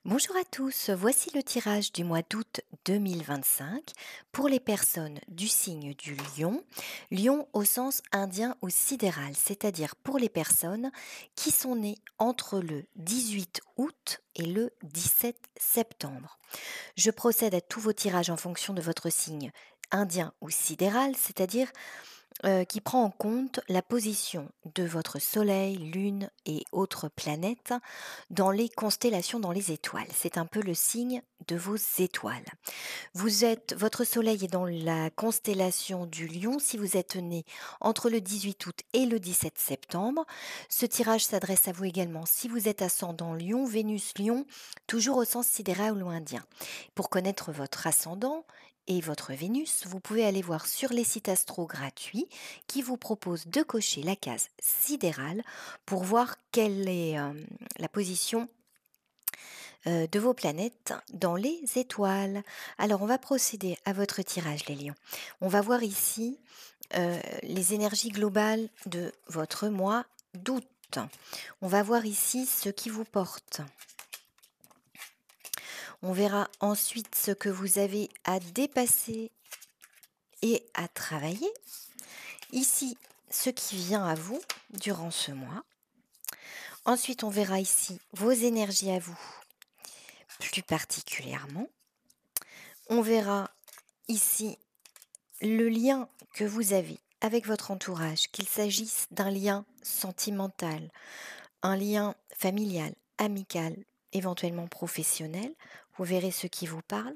Bonjour à tous, voici le tirage du mois d'août 2025 pour les personnes du signe du lion, lion au sens indien ou sidéral, c'est-à-dire pour les personnes qui sont nées entre le 18 août et le 17 septembre. Je procède à tous vos tirages en fonction de votre signe indien ou sidéral, c'est-à-dire qui prend en compte la position de votre soleil, lune et autres planètes dans les constellations, dans les étoiles. C'est un peu le signe de vos étoiles. Votre soleil est dans la constellation du lion si vous êtes né entre le 18 août et le 17 septembre. Ce tirage s'adresse à vous également si vous êtes ascendant lion, Vénus lion, toujours au sens sidéral ou indien. Pour connaître votre ascendant et votre Vénus, vous pouvez aller voir sur les sites astro gratuits qui vous proposent de cocher la case sidérale pour voir quelle est la position de vos planètes dans les étoiles. Alors, on va procéder à votre tirage, les lions. On va voir ici les énergies globales de votre mois d'août. On va voir ici ce qui vous porte. On verra ensuite ce que vous avez à dépasser et à travailler. Ici, ce qui vient à vous durant ce mois. Ensuite, on verra ici vos énergies à vous, plus particulièrement. On verra ici le lien que vous avez avec votre entourage, qu'il s'agisse d'un lien sentimental, un lien familial, amical, éventuellement professionnel. Vous verrez ce qui vous parle.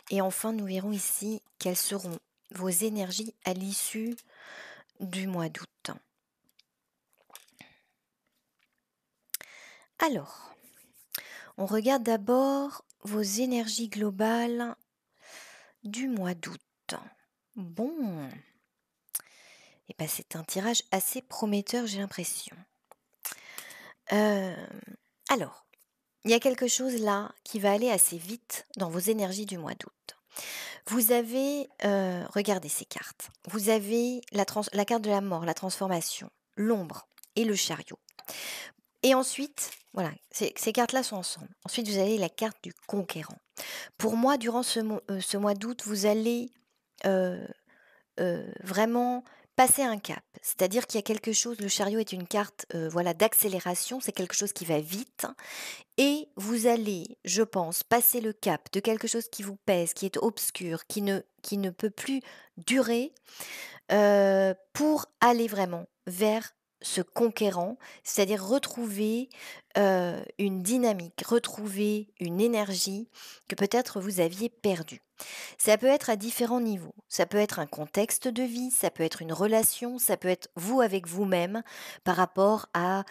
Et enfin, nous verrons ici quelles seront vos énergies à l'issue du mois d'août. Alors, on regarde d'abord vos énergies globales du mois d'août. Bon, et ben c'est un tirage assez prometteur, j'ai l'impression. Alors, il y a quelque chose là qui va aller assez vite dans vos énergies du mois d'août. Vous avez, regardez ces cartes. Vous avez la carte de la mort, la transformation, l'ombre et le chariot. Et ensuite, voilà, ces cartes-là sont ensemble. Ensuite, vous avez la carte du conquérant. Pour moi, durant ce mois d'août, vous allez euh, vraiment passer un cap. C'est-à-dire qu'il y a quelque chose, le chariot est une carte voilà, d'accélération, c'est quelque chose qui va vite. Et vous allez, je pense, passer le cap de quelque chose qui vous pèse, qui est obscur, qui ne peut plus durer, pour aller vraiment vers ce conquérant, c'est-à-dire retrouver une dynamique, retrouver une énergie que peut-être vous aviez perdue. Ça peut être à différents niveaux. Ça peut être un contexte de vie, ça peut être une relation, ça peut être vous avec vous-même par rapport à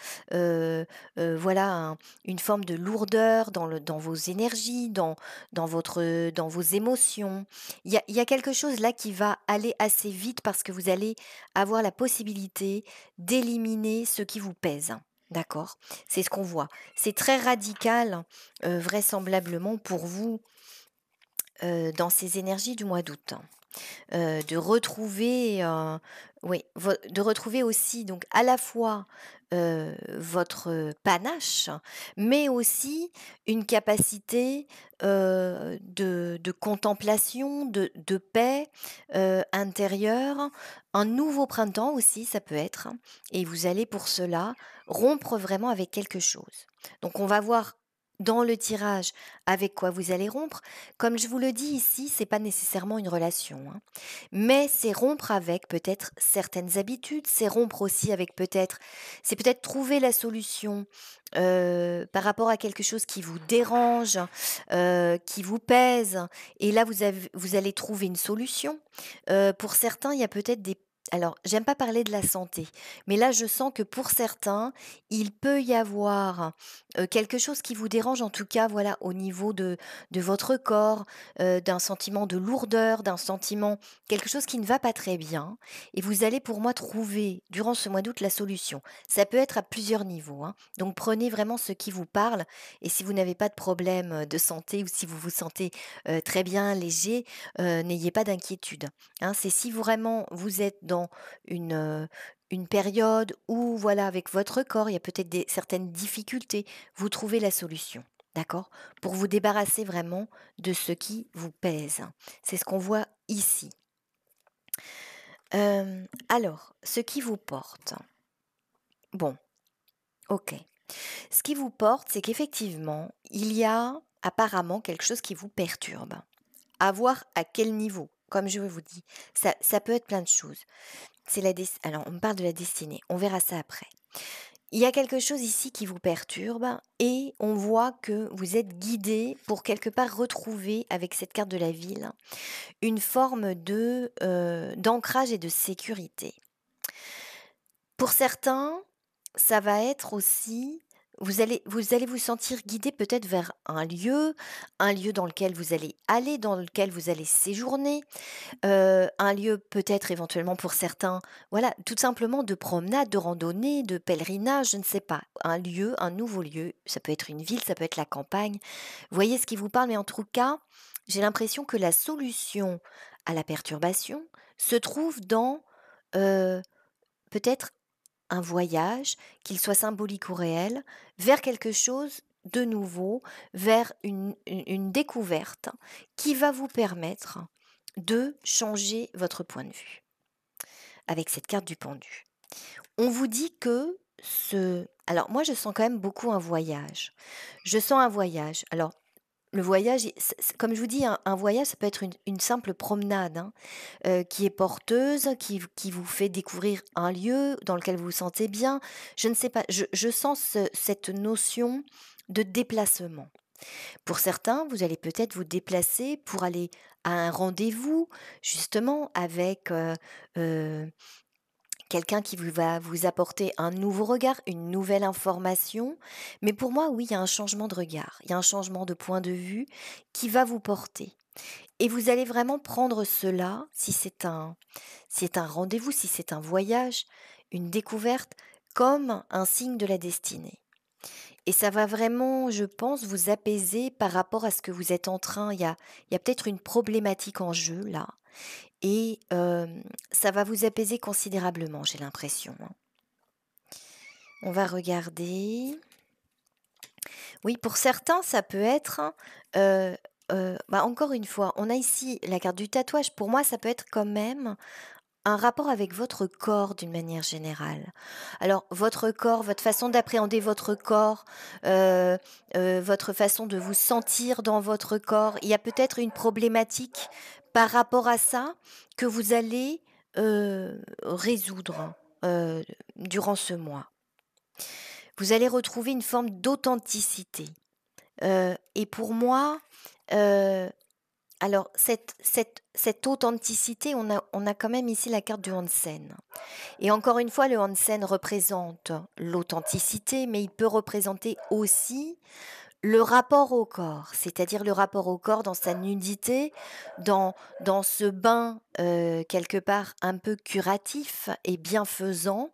voilà une forme de lourdeur dans vos énergies, dans vos émotions. Il y a quelque chose là qui va aller assez vite parce que vous allez avoir la possibilité d'éliminer ce qui vous pèse. D'accord? C'est ce qu'on voit. C'est très radical, vraisemblablement pour vous, dans ces énergies du mois d'août. De retrouver, oui, de retrouver aussi donc à la fois, votre panache, mais aussi une capacité, de contemplation, de paix, intérieure. Un nouveau printemps aussi, ça peut être, et vous allez pour cela rompre vraiment avec quelque chose. Donc on va voir dans le tirage avec quoi vous allez rompre. Comme je vous le dis ici, c'est pas nécessairement une relation, hein, mais c'est rompre avec peut-être certaines habitudes, c'est peut-être trouver la solution par rapport à quelque chose qui vous dérange, qui vous pèse, et là vous allez trouver une solution. Pour certains, il y a peut-être des alors, j'aime pas parler de la santé, mais là, je sens que pour certains, il peut y avoir quelque chose qui vous dérange, en tout cas, voilà, au niveau de votre corps, d'un sentiment de lourdeur, d'un sentiment, quelque chose qui ne va pas très bien. Et vous allez, pour moi, trouver durant ce mois d'août la solution. Ça peut être à plusieurs niveaux, hein. Donc, prenez vraiment ce qui vous parle. Et si vous n'avez pas de problème de santé ou si vous vous sentez très bien, léger, n'ayez pas d'inquiétude, hein. C'est si vraiment vous êtes dans une, heu, une période où voilà, avec votre corps, il y a peut-être certaines difficultés, vous trouvez la solution. d'accord? Pour vous débarrasser vraiment de ce qui vous pèse. C'est ce qu'on voit ici. Alors, ce qui vous porte. Bon, OK. Ce qui vous porte, c'est qu'effectivement, il y a apparemment quelque chose qui vous perturbe. À voir à quel niveau, comme je vous dis. Ça peut être plein de choses. C'est la alors on me parle de la destinée, on verra ça après. Il y a quelque chose ici qui vous perturbe et on voit que vous êtes guidé pour quelque part retrouver avec cette carte de la ville une forme d'ancrage et de sécurité. Pour certains, ça va être aussi vous allez vous sentir guidé peut-être vers un lieu dans lequel vous allez aller, dans lequel vous allez séjourner, un lieu peut-être éventuellement pour certains, voilà, tout simplement de promenade, de randonnée, de pèlerinage, je ne sais pas. Un lieu, un nouveau lieu, ça peut être une ville, ça peut être la campagne. Vous voyez ce qui vous parle, mais en tout cas, j'ai l'impression que la solution à la perturbation se trouve dans, heu, peut-être un voyage, qu'il soit symbolique ou réel, vers quelque chose de nouveau, vers une découverte qui va vous permettre de changer votre point de vue avec cette carte du pendu. On vous dit que alors moi je sens quand même beaucoup un voyage. Je sens un voyage. Alors le voyage, comme je vous dis, un voyage, ça peut être une simple promenade, hein, qui est porteuse, qui vous fait découvrir un lieu dans lequel vous vous sentez bien. Je ne sais pas, je sens cette notion de déplacement. Pour certains, vous allez peut-être vous déplacer pour aller à un rendez-vous, justement, avec quelqu'un qui va vous apporter un nouveau regard, une nouvelle information. Mais pour moi, oui, il y a un changement de regard, il y a un changement de point de vue qui va vous porter. Et vous allez vraiment prendre cela, si c'est un rendez-vous, si c'est un voyage, une découverte, comme un signe de la destinée. Et ça va vraiment, je pense, vous apaiser par rapport à ce que vous êtes en train. Il y a peut-être une problématique en jeu là, et ça va vous apaiser considérablement, j'ai l'impression, hein. On va regarder. Oui, pour certains, ça peut être, bah, encore une fois, on a ici la carte du tatouage. Pour moi, ça peut être quand même un rapport avec votre corps d'une manière générale. Alors, votre corps, votre façon d'appréhender votre corps, heu votre façon de vous sentir dans votre corps. Il y a peut-être une problématique par rapport à ça que vous allez, résoudre, durant ce mois. Vous allez retrouver une forme d'authenticité, et pour moi, heu alors cette authenticité, on a quand même ici la carte du onsen et encore une fois, le onsen représente l'authenticité, mais il peut représenter aussi le rapport au corps, c'est-à-dire le rapport au corps dans sa nudité, dans ce bain, quelque part un peu curatif et bienfaisant.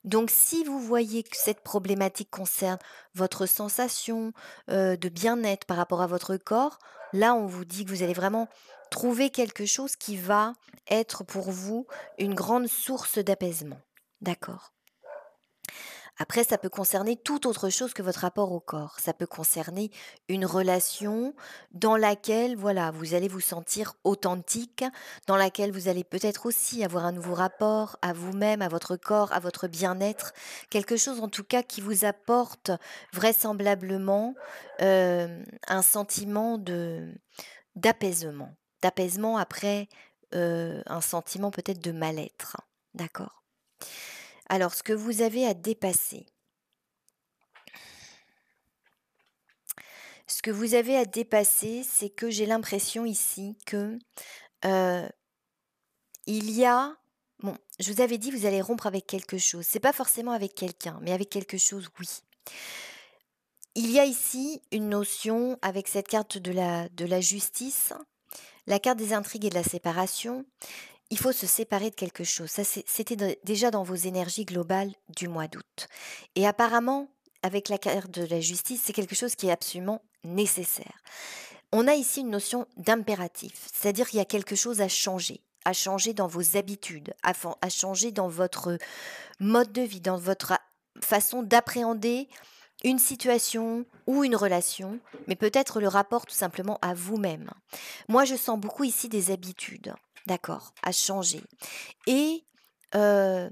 Donc si vous voyez que cette problématique concerne votre sensation, de bien-être par rapport à votre corps, là, on vous dit que vous allez vraiment trouver quelque chose qui va être pour vous une grande source d'apaisement. D'accord? Après, ça peut concerner toute autre chose que votre rapport au corps. Ça peut concerner une relation dans laquelle, voilà, vous allez vous sentir authentique, dans laquelle vous allez peut-être aussi avoir un nouveau rapport à vous-même, à votre corps, à votre bien-être. Quelque chose en tout cas qui vous apporte vraisemblablement un sentiment d'apaisement. D'apaisement après un sentiment peut-être de mal-être. D'accord? Alors, ce que vous avez à dépasser. Ce que vous avez à dépasser, c'est que j'ai l'impression ici que, heu, il y a bon, je vous avais dit, vous allez rompre avec quelque chose. C'est pas forcément avec quelqu'un, mais avec quelque chose, oui. Il y a ici une notion avec cette carte de la justice, la carte des intrigues et de la séparation. Il faut se séparer de quelque chose. Ça, c'était déjà dans vos énergies globales du mois d'août. Et apparemment, avec la carte de la justice, c'est quelque chose qui est absolument nécessaire. On a ici une notion d'impératif, c'est-à-dire qu'il y a quelque chose à changer dans vos habitudes, à changer dans votre mode de vie, dans votre façon d'appréhender une situation ou une relation, mais peut-être le rapport tout simplement à vous-même. Moi, je sens beaucoup ici des habitudes, d'accord, à changer. Et euh,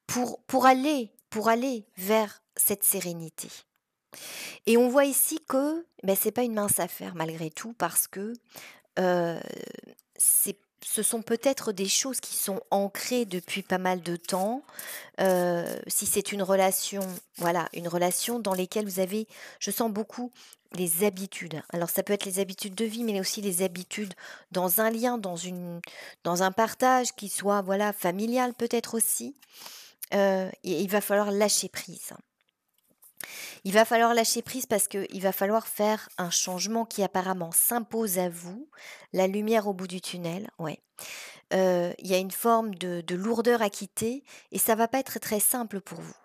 pour aller vers cette sérénité. Et on voit ici que ben, c'est pas une mince affaire malgré tout parce que Heu, ce sont peut-être des choses qui sont ancrées depuis pas mal de temps. Si c'est une relation, voilà, une relation dans lesquelles vous avez je sens beaucoup les habitudes. Alors ça peut être les habitudes de vie, mais aussi les habitudes dans un lien, dans un partage qui soit, voilà, familial peut-être aussi. Et il va falloir lâcher prise. Il va falloir lâcher prise parce qu'il va falloir faire un changement qui apparemment s'impose à vous, la lumière au bout du tunnel, ouais. Il y a une forme de lourdeur à quitter et ça va pas être très simple pour vous.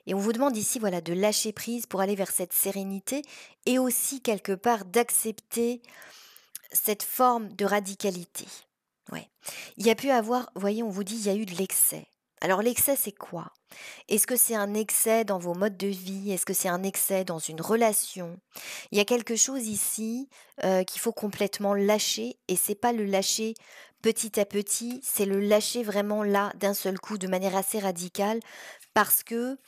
Et on vous demande ici, voilà, de lâcher prise pour aller vers cette sérénité et aussi quelque part d'accepter cette forme de radicalité. Ouais. Il y a pu avoir, vous voyez, on vous dit, il y a eu de l'excès. Alors l'excès, c'est quoi? Est-ce que c'est un excès dans vos modes de vie? Est-ce que c'est un excès dans une relation? Il y a quelque chose ici qu'il faut complètement lâcher et c'est pas le lâcher petit à petit, c'est le lâcher vraiment là d'un seul coup de manière assez radicale parce que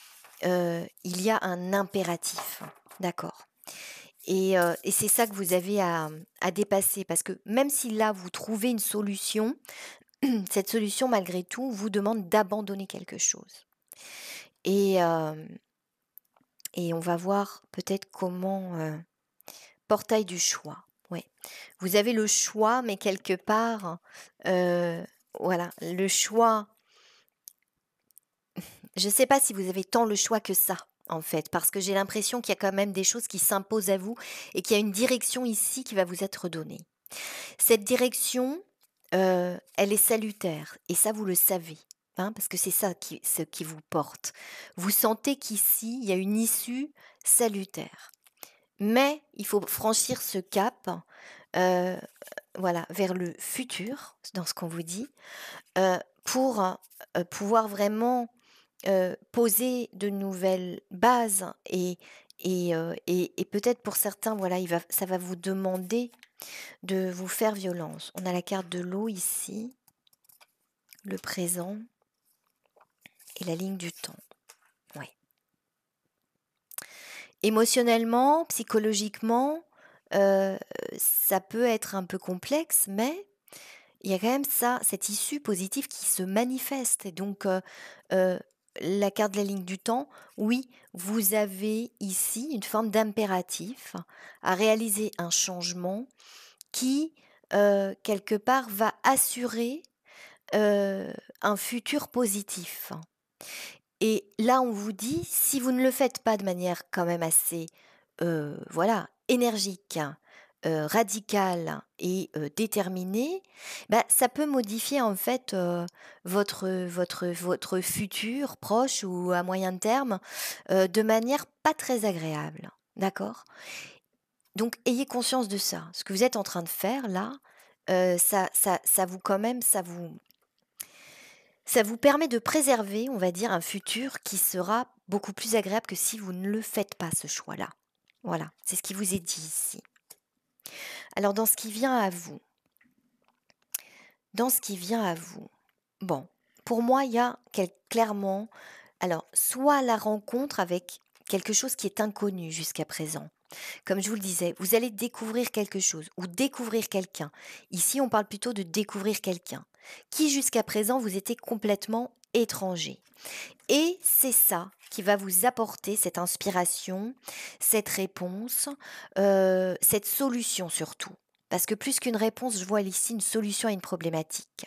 il y a un impératif, d'accord? Et c'est ça que vous avez à dépasser parce que même si là vous trouvez une solution, cette solution malgré tout vous demande d'abandonner quelque chose. Et, et on va voir peut-être comment, portail du choix, ouais. Vous avez le choix, mais quelque part, heu, voilà, le choix, je ne sais pas si vous avez tant le choix que ça, en fait, parce que j'ai l'impression qu'il y a quand même des choses qui s'imposent à vous et qu'il y a une direction ici qui va vous être donnée. Cette direction, elle est salutaire et ça vous le savez, hein, parce que c'est ça ce qui vous porte. Vous sentez qu'ici, il y a une issue salutaire. Mais il faut franchir ce cap, heu, voilà, vers le futur, dans ce qu'on vous dit, pour, pouvoir vraiment, poser de nouvelles bases et peut-être pour certains, voilà, ça va vous demander de vous faire violence. On a la carte de l'eau ici, le présent et la ligne du temps. Ouais. Émotionnellement, psychologiquement, heu, ça peut être un peu complexe, mais il y a quand même cette issue positive qui se manifeste et donc heu, la carte de la ligne du temps, oui, vous avez ici une forme d'impératif à réaliser un changement qui, quelque part va assurer, un futur positif. Et là, on vous dit, si vous ne le faites pas de manière quand même assez, voilà, énergique, radicale et déterminée, bah, ça peut modifier en fait, votre futur proche ou à moyen terme, de manière pas très agréable. D'accord? Donc ayez conscience de ça. Ce que vous êtes en train de faire là, ça vous quand même ça vous permet de préserver, on va dire, un futur qui sera beaucoup plus agréable que si vous ne le faites pas, ce choix-là. Voilà, c'est ce qui vous est dit ici. Alors dans ce qui vient à vous, dans ce qui vient à vous, bon, pour moi, il y a clairement, alors, soit la rencontre avec quelque chose qui est inconnu jusqu'à présent. Comme je vous le disais, vous allez découvrir quelque chose ou découvrir quelqu'un. Ici, on parle plutôt de découvrir quelqu'un qui jusqu'à présent vous était complètement étranger. Et c'est ça qui va vous apporter cette inspiration, cette réponse, cette solution surtout. Parce que plus qu'une réponse, je vois ici une solution à une problématique.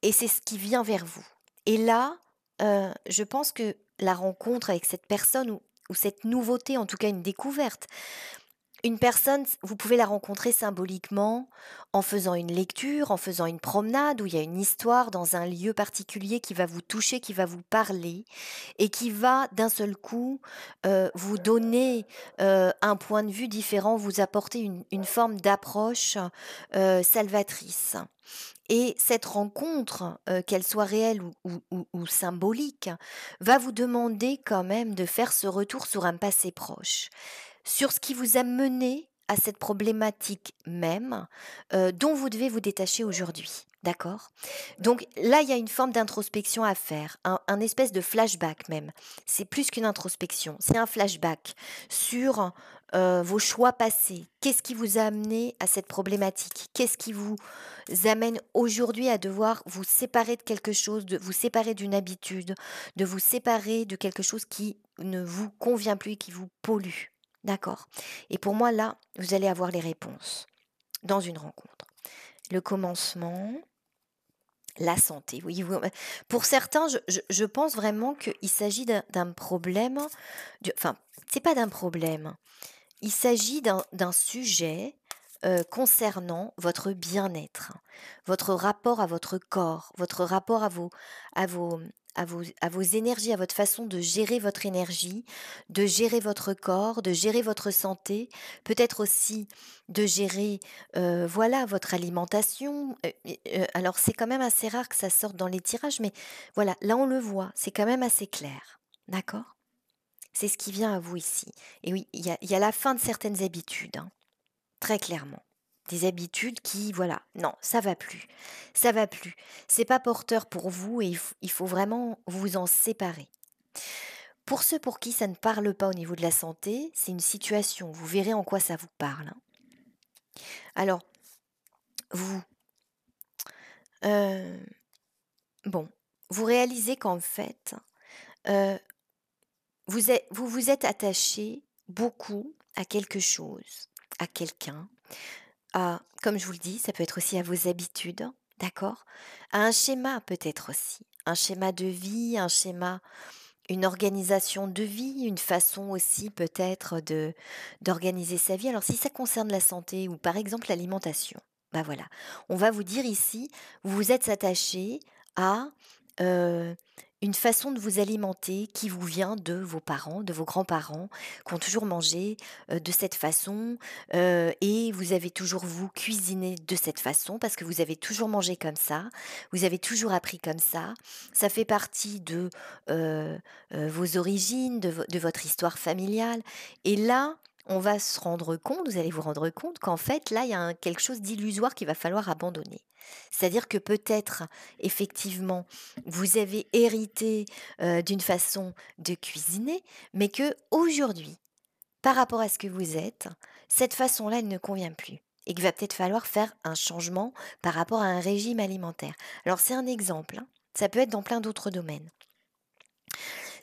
Et c'est ce qui vient vers vous. Et là, je pense que la rencontre avec cette personne ou cette nouveauté, en tout cas une découverte, Une personne, vous pouvez la rencontrer symboliquement en faisant une lecture, en faisant une promenade où il y a une histoire dans un lieu particulier qui va vous toucher, qui va vous parler et qui va d'un seul coup, vous donner, un point de vue différent, vous apporter une forme d'approche, salvatrice. Et cette rencontre, qu'elle soit réelle ou symbolique, va vous demander quand même de faire ce retour sur un passé proche, sur ce qui vous a mené à cette problématique même, dont vous devez vous détacher aujourd'hui. D'accord? Donc là, il y a une forme d'introspection à faire, un espèce de flashback même. C'est plus qu'une introspection, c'est un flashback sur, vos choix passés. Qu'est-ce qui vous a amené à cette problématique? Qu'est-ce qui vous amène aujourd'hui à devoir vous séparer de quelque chose, de vous séparer d'une habitude, de vous séparer de quelque chose qui ne vous convient plus et qui vous pollue? D'accord. Et pour moi, là, vous allez avoir les réponses dans une rencontre. Le commencement, la santé. Oui, pour certains, je pense vraiment qu'il s'agit d'un problème, enfin, c'est pas d'un problème. Il s'agit d'un sujet concernant votre bien-être, votre rapport à votre corps, votre rapport à vos, à vos énergies, à votre façon de gérer votre énergie, de gérer votre corps, de gérer votre santé, peut-être aussi de gérer voilà, votre alimentation. Alors c'est quand même assez rare que ça sorte dans les tirages, mais voilà, là on le voit, c'est quand même assez clair. D'accord? C'est ce qui vient à vous ici. Et oui, il y a la fin de certaines habitudes, hein, très clairement. Des habitudes qui, voilà, non, ça va plus. Ça va plus. C'est pas porteur pour vous et il faut vraiment vous en séparer. Pour ceux pour qui ça ne parle pas au niveau de la santé, c'est une situation. Vous verrez en quoi ça vous parle, hein. Alors, vous, euh, bon, vous réalisez qu'en fait, euh, vous vous êtes attaché beaucoup à quelque chose, à quelqu'un, à, comme je vous le dis, ça peut être aussi à vos habitudes, d'accord? À un schéma peut-être aussi, un schéma de vie, un schéma, une organisation de vie, une façon aussi peut-être de d'organiser sa vie. Alors si ça concerne la santé ou par exemple l'alimentation, bah voilà, on va vous dire ici, vous vous êtes attaché à euh, une façon de vous alimenter qui vous vient de vos parents, de vos grands-parents, qui ont toujours mangé de cette façon, et vous avez toujours vous cuisiné de cette façon parce que vous avez toujours mangé comme ça, vous avez toujours appris comme ça fait partie de vos origines, de votre histoire familiale. Et là, on va se rendre compte, vous allez vous rendre compte qu'en fait, là, il y a quelque chose d'illusoire qu'il va falloir abandonner. C'est-à-dire que peut-être, effectivement, vous avez hérité d'une façon de cuisiner, mais que aujourd'hui, par rapport à ce que vous êtes, cette façon-là, elle ne convient plus. Et qu'il va peut-être falloir faire un changement par rapport à un régime alimentaire. Alors c'est un exemple, hein. Ça peut être dans plein d'autres domaines.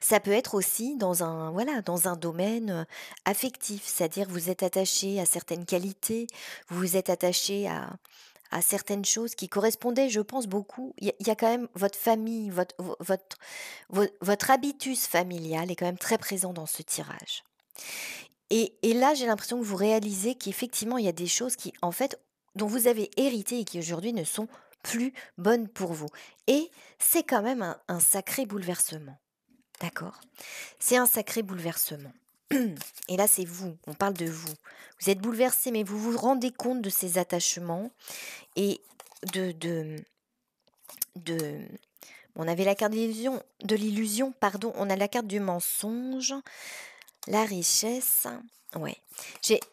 Ça peut être aussi dans un voilà, dans un domaine, affectif, c'est-à-dire vous êtes attaché à certaines qualités, vous vous êtes attaché à certaines choses qui correspondaient, je pense, beaucoup. Il y a quand même votre famille, votre habitus familial est quand même très présent dans ce tirage. Et là, j'ai l'impression que vous réalisez qu'effectivement, il y a des choses qui, en fait, dont vous avez hérité et qui aujourd'hui ne sont plus bonnes pour vous. Et c'est quand même un sacré bouleversement. D'accord? C'est un sacré bouleversement. Et là, c'est vous, on parle de vous. Vous êtes bouleversé, mais vous vous rendez compte de ces attachements et de, de, de on avait la carte de l'illusion, pardon, on a la carte du mensonge, la richesse. Ouais.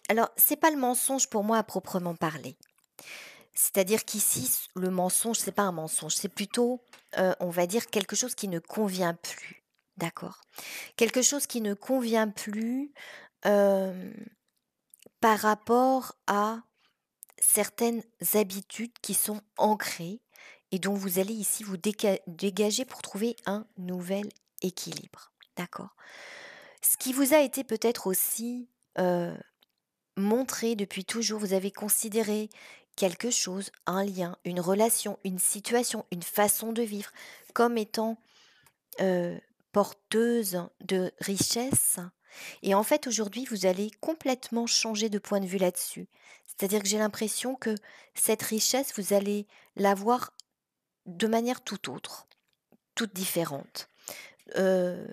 Alors, c'est pas le mensonge pour moi à proprement parler. C'est-à-dire qu'ici, le mensonge, c'est pas un mensonge, c'est plutôt, on va dire, quelque chose qui ne convient plus. D'accord? Quelque chose qui ne convient plus euh, par rapport à certaines habitudes qui sont ancrées et dont vous allez ici vous dégager pour trouver un nouvel équilibre. D'accord? Ce qui vous a été peut-être aussi montré depuis toujours, vous avez considéré quelque chose, un lien, une relation, une situation, une façon de vivre comme étant porteuse de richesse Et en fait, aujourd'hui, vous allez complètement changer de point de vue là-dessus. C'est-à-dire que j'ai l'impression que cette richesse, vous allez la voir de manière tout autre, toute différente. Heu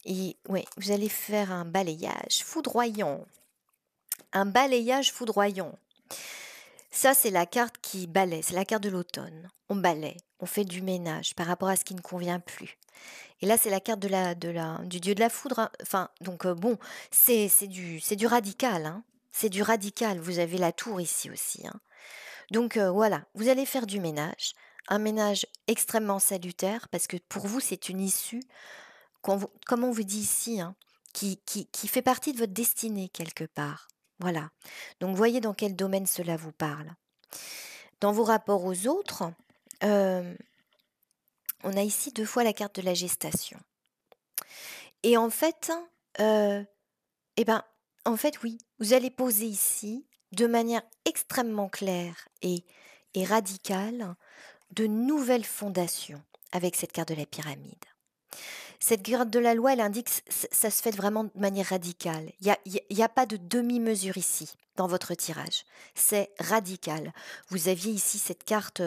et ouais, vous allez faire un balayage foudroyant. Ça, c'est la carte qui balaie, c'est la carte de l'automne. On balaie, on fait du ménage par rapport à ce qui ne convient plus. Et là, c'est la carte du dieu de la foudre, hein. Enfin, donc bon, c'est du radical, hein. C'est du radical. Vous avez la tour ici aussi, hein. Donc voilà, vous allez faire du ménage, un ménage extrêmement salutaire parce que pour vous, c'est une issue, comme on vous dit ici, hein, qui fait partie de votre destinée quelque part. Voilà. Donc voyez dans quel domaine cela vous parle. Dans vos rapports aux autres, hem, on a ici 2 fois la carte de la gestation et en fait, heu et ben, en fait, oui, vous allez poser ici, de manière extrêmement claire et radicale, de nouvelles fondations avec cette carte de la pyramide. Cette carte de la loi, elle indique ça se fait vraiment de manière radicale. Il y a pas de demi-mesure ici, dans votre tirage. C'est radical. Vous aviez ici cette carte,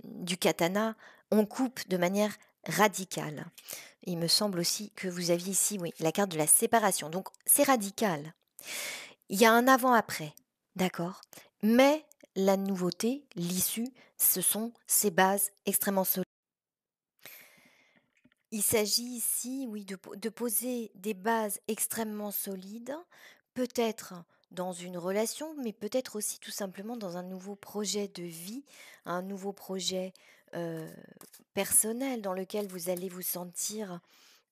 du katana, on coupe de manière radicale. Il me semble aussi que vous aviez ici, oui, la carte de la séparation. Donc c'est radical. Il y a un avant-après, d'accord? Mais la nouveauté, l'issue, ce sont ces bases extrêmement solides. Il s'agit ici, oui, de poser des bases extrêmement solides, peut-être dans une relation, mais peut-être aussi tout simplement dans un nouveau projet de vie, un nouveau projet euh, personnel dans lequel vous allez vous sentir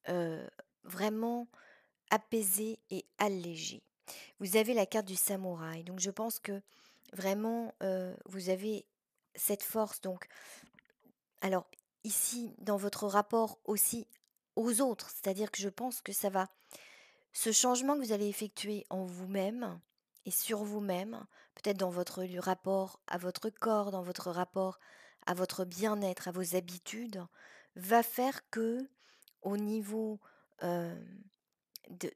euh, vraiment apaisé et allégé. Vous avez la carte du samouraï, donc je pense que vraiment vous avez cette force. Donc, alors ici, dans votre rapport aussi aux autres, c'est-à-dire que je pense que ça va, ce changement que vous allez effectuer en vous-même et sur vous-même, peut-être dans votre rapport à votre corps, dans votre rapport à votre bien-être, à vos habitudes, va faire que au niveau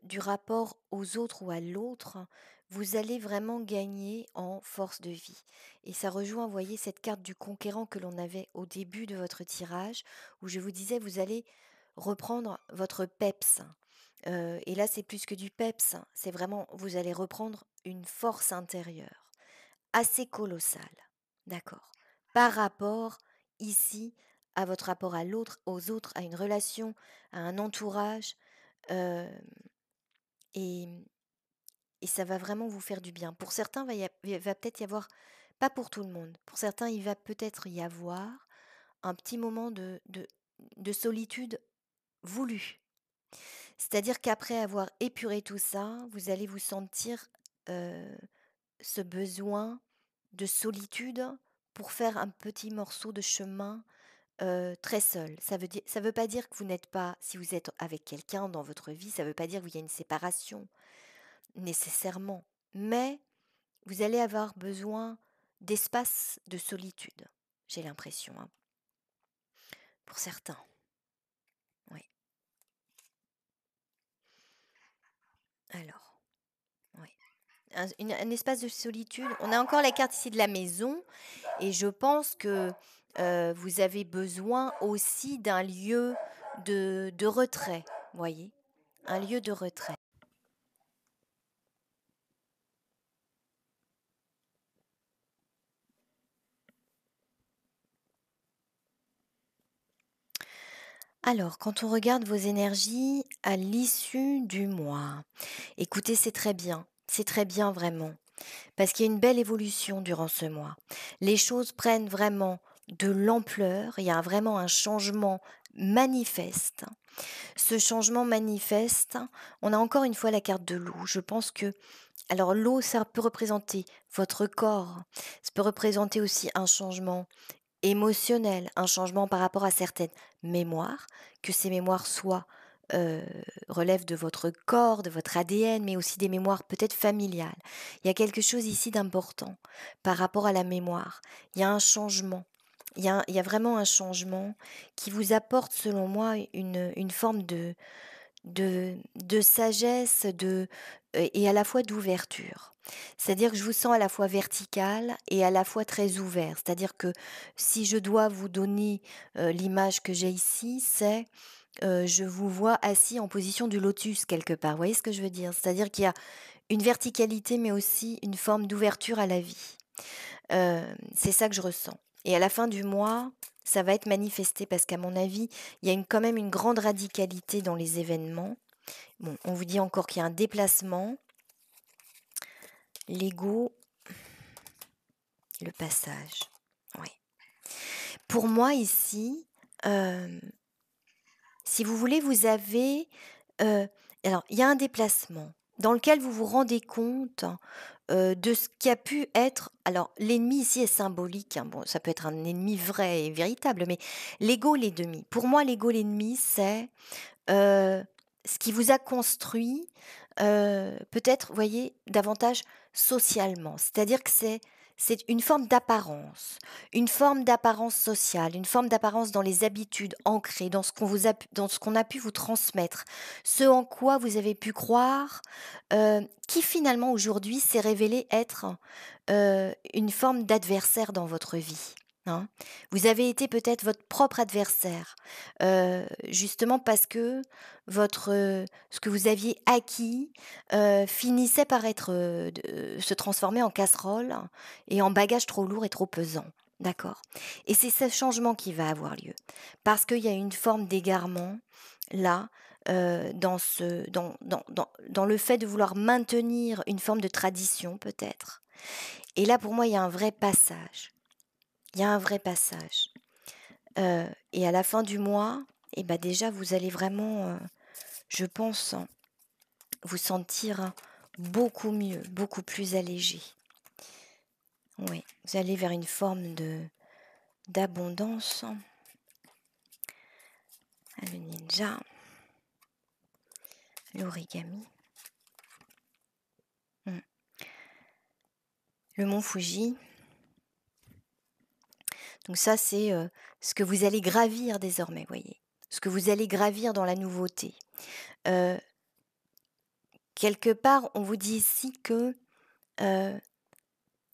du rapport aux autres ou à l'autre, vous allez vraiment gagner en force de vie. Et ça rejoint, vous voyez, cette carte du conquérant que l'on avait au début de votre tirage, où je vous disais, vous allez reprendre votre peps. Et là, c'est plus que du peps, c'est vraiment, vous allez reprendre une force intérieure assez colossale, d'accord, par rapport ici à votre rapport à l'autre, aux autres, à une relation, à un entourage. euh, et et ça va vraiment vous faire du bien. Pour certains, il va peut-être y avoir, pas pour tout le monde, pour certains, il va peut-être y avoir un petit moment de solitude voulu. C'est-à-dire qu'après avoir épuré tout ça, vous allez vous sentir euh, ce besoin de solitude pour faire un petit morceau de chemin très seul. Ça veut pas dire que vous n'êtes pas, si vous êtes avec quelqu'un dans votre vie, ça veut pas dire qu'il y a une séparation nécessairement. Mais vous allez avoir besoin d'espace de solitude, j'ai l'impression, hein, pour certains. Oui. Alors, oui. Un espace de solitude. On a encore la carte ici de la maison, et je pense que vous avez besoin aussi d'un lieu de retrait, voyez, un lieu de retrait. Alors, quand on regarde vos énergies à l'issue du mois, écoutez, c'est très bien vraiment. Parce qu'il y a une belle évolution durant ce mois. Les choses prennent vraiment de l'ampleur, il y a vraiment un changement manifeste. Ce changement manifeste, on a encore une fois la carte de l'eau. Je pense que, alors l'eau, ça peut représenter votre corps, ça peut représenter aussi un changement émotionnel, un changement par rapport à certaines mémoires, que ces mémoires soient euh, relèvent de votre corps, de votre ADN, mais aussi des mémoires peut-être familiales. Il y a quelque chose ici d'important par rapport à la mémoire. Il y a un changement. Il y a vraiment un changement qui vous apporte, selon moi, une forme de sagesse, et à la fois d'ouverture. C'est-à-dire que je vous sens à la fois vertical et à la fois très ouvert. C'est-à-dire que si je dois vous donner, l'image que j'ai ici, c'est, je vous vois assis en position du lotus quelque part. Vous voyez ce que je veux dire? C'est-à-dire qu'il y a une verticalité, mais aussi une forme d'ouverture à la vie. C'est ça que je ressens et à la fin du mois, ça va être manifesté parce qu'à mon avis, il y a quand même une grande radicalité dans les événements. Bon, on vous dit encore qu'il y a un déplacement, l'ego, le passage. Oui. Pour moi ici, hem, si vous voulez, vous avez, heu, alors il y a un déplacement dans lequel vous vous rendez compte, de ce qui a pu être alors l'ennemi ici est symbolique, hein, bon ça peut être un ennemi vrai et véritable, mais l'ego, l'ennemi. Pour moi, l'ego, l'ennemi, c'est ce qui vous a construit, peut-être, vous voyez, davantage socialement. C'est-à-dire que c'est une forme d'apparence sociale, une forme d'apparence dans les habitudes ancrées, dans ce qu'on a pu vous transmettre, ce en quoi vous avez pu croire, qui finalement aujourd'hui s'est révélé être, une forme d'adversaire dans votre vie, hein. Vous avez été peut-être votre propre adversaire, justement parce que ce que vous aviez acquis, finissait par être, se transformer en casserole et en bagage trop lourd et trop pesant. D'accord? Et c'est ce changement qui va avoir lieu. Parce qu'il y a une forme d'égarement là, dans le fait de vouloir maintenir une forme de tradition peut-être. Et là pour moi il y a un vrai passage. Il y a un vrai passage. Et à la fin du mois, et bah, déjà vous allez vraiment, je pense, vous sentir beaucoup mieux, beaucoup plus allégé. Oui, vous allez vers une forme d'abondance. Ah, le ninja, l'origami, mmh, le mont Fuji. Donc ça, c'est, ce que vous allez gravir désormais, voyez? Ce que vous allez gravir dans la nouveauté. Heu, quelque part, on vous dit ici que, heu,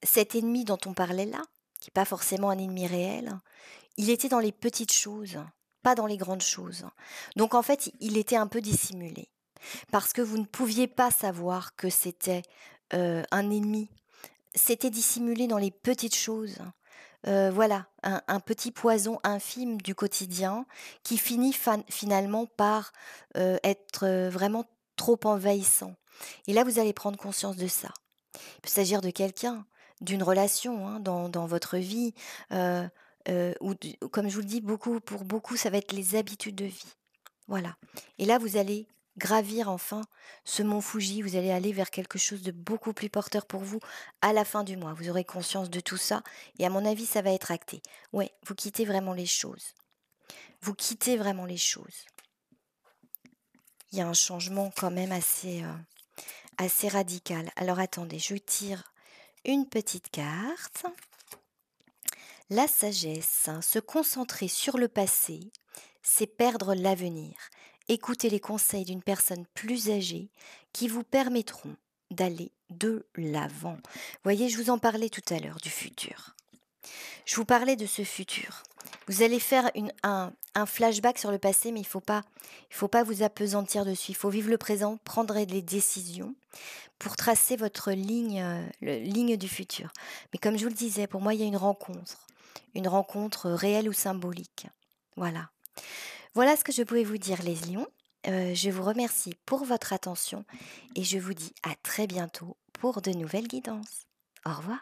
cet ennemi dont on parlait là, qui est pas forcément un ennemi réel, il était dans les petites choses, pas dans les grandes choses. Donc en fait, il était un peu dissimulé. Parce que vous ne pouviez pas savoir que c'était, un ennemi. C'était dissimulé dans les petites choses. Voilà, un petit poison infime du quotidien qui finit finalement par, être, vraiment trop envahissant. Et là, vous allez prendre conscience de ça. Il peut s'agir de quelqu'un, d'une relation, hein, dans votre vie, heu ou d comme je vous le dis, pour beaucoup, ça va être les habitudes de vie. Voilà. Et là, vous allez gravir enfin ce mont Fuji, vous allez aller vers quelque chose de beaucoup plus porteur pour vous à la fin du mois. Vous aurez conscience de tout ça et à mon avis, ça va être acté. Ouais, vous quittez vraiment les choses. Vous quittez vraiment les choses. Il y a un changement quand même assez radical. Alors attendez, je tire une petite carte. La sagesse, hein, se concentrer sur le passé, c'est perdre l'avenir. Écoutez les conseils d'une personne plus âgée qui vous permettront d'aller de l'avant. Voyez, je vous en parlais tout à l'heure du futur. Je vous parlais de ce futur. Vous allez faire un flashback sur le passé, mais il faut pas vous appesantir dessus. Il faut vivre le présent, prendre les décisions pour tracer votre ligne, ligne du futur. Mais comme je vous le disais, pour moi, il y a une rencontre réelle ou symbolique. Voilà. Voilà ce que je pouvais vous dire, les lions. Je vous remercie pour votre attention et je vous dis à très bientôt pour de nouvelles guidances. Au revoir.